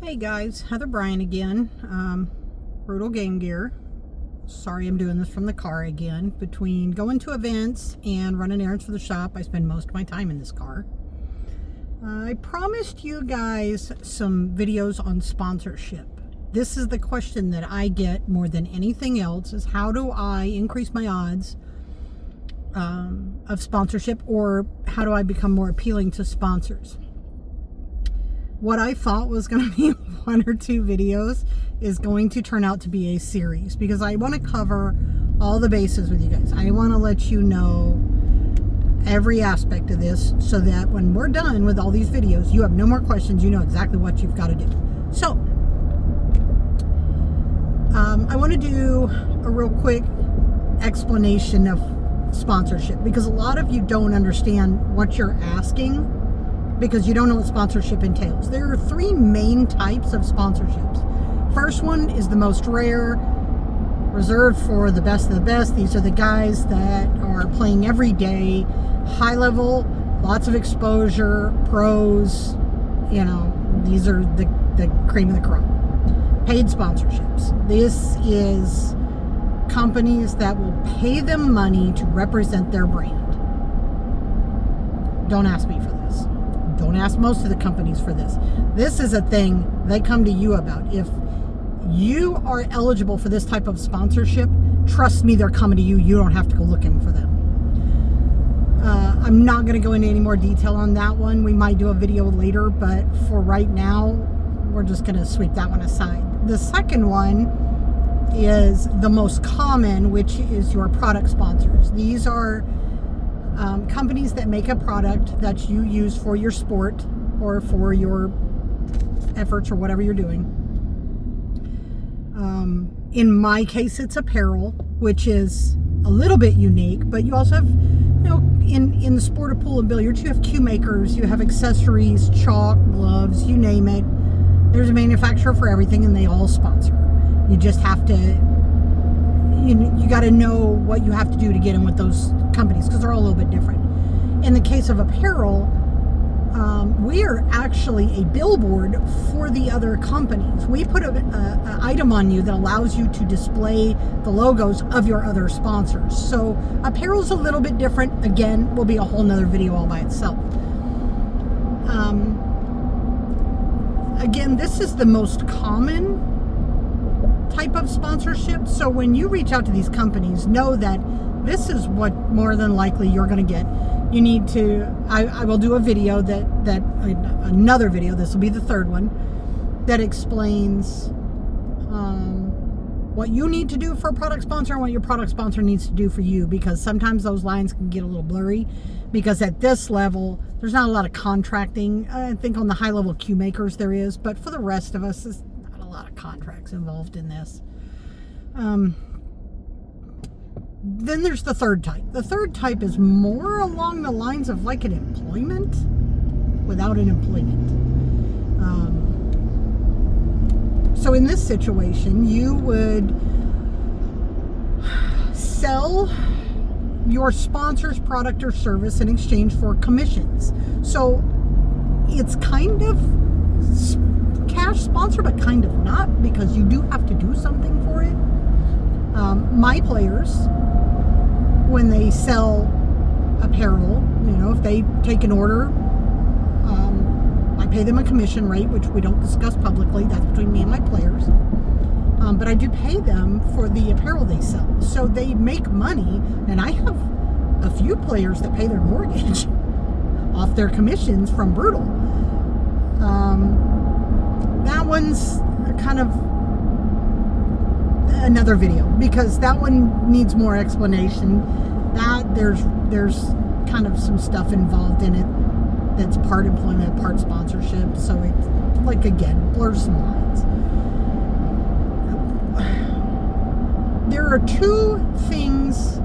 Hey guys, Heather Bryant again. Brutal Game Gear. Sorry I'm doing this from the car again. Between going to events and running errands for the shop, I spend most of my time in this car. I promised you guys some videos on sponsorship. This is the question that I get more than anything else, is how do I increase my odds of sponsorship, or how do I become more appealing to sponsors? What I thought was going to be one or two videos is going to turn out to be a series, because I want to cover all the bases with you guys. I want to let you know every aspect of this so that when we're done with all these videos, you have no more questions. You know exactly what you've got to do. So, I want to do a real quick explanation of sponsorship, because a lot of you don't understand what you're asking, because you don't know what sponsorship entails. There are three main types of sponsorships. First one is the most rare, reserved for the best of the best. These are the guys that are playing every day, high level, lots of exposure, pros, you know, these are the cream of the crop. Paid sponsorships. This is companies that will pay them money to represent their brand. Don't ask me for this. Don't ask most of the companies for this. This is a thing they come to you about. If you are eligible for this type of sponsorship, trust me, they're coming to you. You don't have to go looking for them. I'm not going to go into any more detail on that one. We might do a video later, but for right now, we're just going to sweep that one aside. The second one is the most common, which is your product sponsors. These are companies that make a product that you use for your sport or for your efforts or whatever you're doing. In my case, it's apparel, which is a little bit unique, but you also have, you know, in the sport of pool and billiards, you have cue makers, you have accessories, chalk, gloves, you name it. There's a manufacturer for everything, and they all sponsor. You just have to, you got to know what you have to do to get in with those companies, because they're all a little bit different. In the case of apparel, we are actually a billboard for the other companies. We put an item on you that allows you to display the logos of your other sponsors. So apparel's a little bit different. Again, will be a whole nother video all by itself. Again, this is the most common type of sponsorship. So when you reach out to these companies, know that this is what more than likely you're going to get. You need to, I will do a video another video, this will be the third one, that explains what you need to do for a product sponsor and what your product sponsor needs to do for you, because sometimes those lines can get a little blurry, because at this level, there's not a lot of contracting. I think on the high level cue makers there is, but for the rest of us, there's not a lot of contracts involved in this. Then there's the third type. The third type is more along the lines of like an employment without an employment. So in this situation, you would sell your sponsor's product or service in exchange for commissions. So it's kind of cash sponsor, but kind of not, because you do have to do something for it. My players, when they sell apparel, you know, if they take an order, I pay them a commission rate, which we don't discuss publicly. That's between me and my players. But I do pay them for the apparel they sell. So they make money, and I have a few players that pay their mortgage off their commissions from Brutal. That one's kind of another video, because that one needs more explanation. That there's kind of some stuff involved in it that's part employment, part sponsorship, so it, like, again, blurs some lines. There are two things.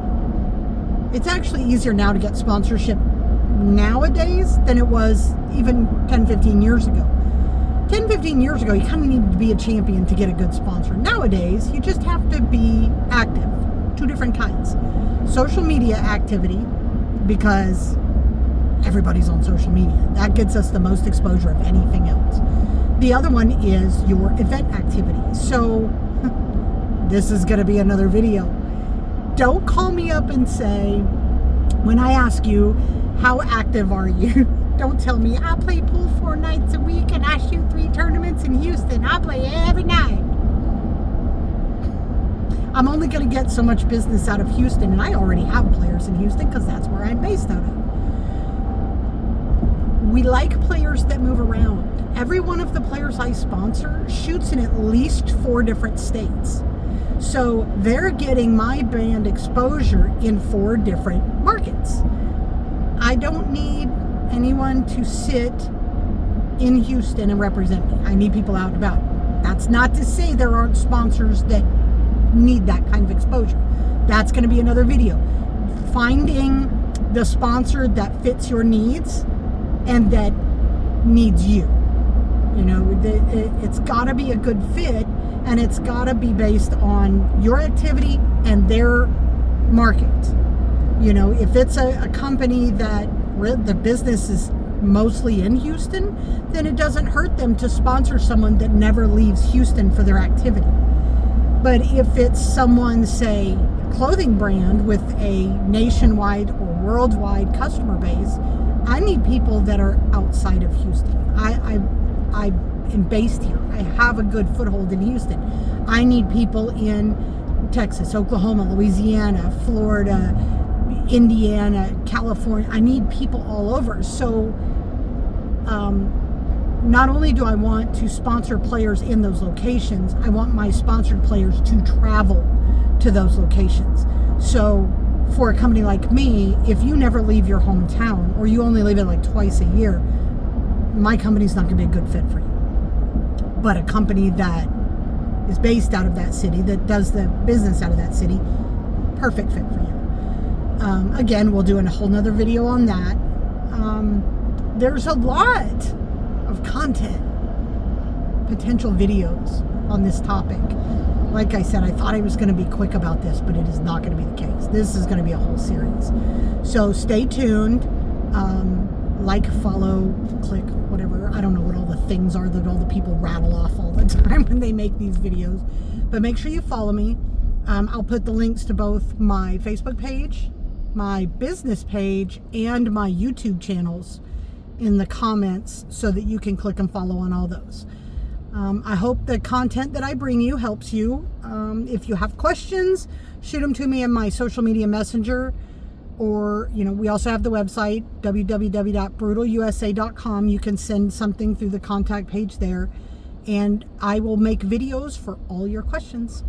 It's actually easier now to get sponsorship nowadays than it was even 10-15 years ago. 10-15 years ago, you kind of needed to be a champion to get a good sponsor. Nowadays, you just have to be active. Two different kinds. Social media activity, because everybody's on social media. That gets us the most exposure of anything else. The other one is your event activity. So this is going to be another video. Don't call me up and say, when I ask you, how active are you? Don't tell me, I play pool 4 nights a week and I shoot 3 tournaments in Houston. I play every night. I'm only going to get so much business out of Houston, and I already have players in Houston because that's where I'm based out of. We like players that move around. Every one of the players I sponsor shoots in at least 4 different states. So they're getting my brand exposure in 4 different markets. I don't need anyone to sit in Houston and represent me. I need people out and about. That's not to say there aren't sponsors that need that kind of exposure. That's going to be another video. Finding the sponsor that fits your needs and that needs you. You know, it's got to be a good fit, and it's got to be based on your activity and their market. You know, if it's a company that the business is mostly in Houston, then it doesn't hurt them to sponsor someone that never leaves Houston for their activity. But if it's someone, say, clothing brand with a nationwide or worldwide customer base, I need people that are outside of Houston. I am based here. I have a good foothold in Houston. I need people in Texas, Oklahoma, Louisiana, Florida, Indiana, California. I need people all over. So not only do I want to sponsor players in those locations, I want my sponsored players to travel to those locations. So for a company like me, if you never leave your hometown, or you only leave it like twice a year, my company's not going to be a good fit for you. But a company that is based out of that city, that does the business out of that city, perfect fit for you. Again, we'll do a whole nother video on that. There's a lot of content, potential videos on this topic. Like I said, I thought I was going to be quick about this, but it is not going to be the case. This is going to be a whole series. So stay tuned. Like, follow, click, whatever. I don't know what all the things are that all the people rattle off all the time when they make these videos. But make sure you follow me. I'll put the links to both my Facebook page, my business page, and my YouTube channels in the comments so that you can click and follow on all those. I hope the content that I bring you helps you. If you have questions, shoot them to me in my social media messenger, or, you know, we also have the website, www.brutalusa.com. You can send something through the contact page there, and I will make videos for all your questions.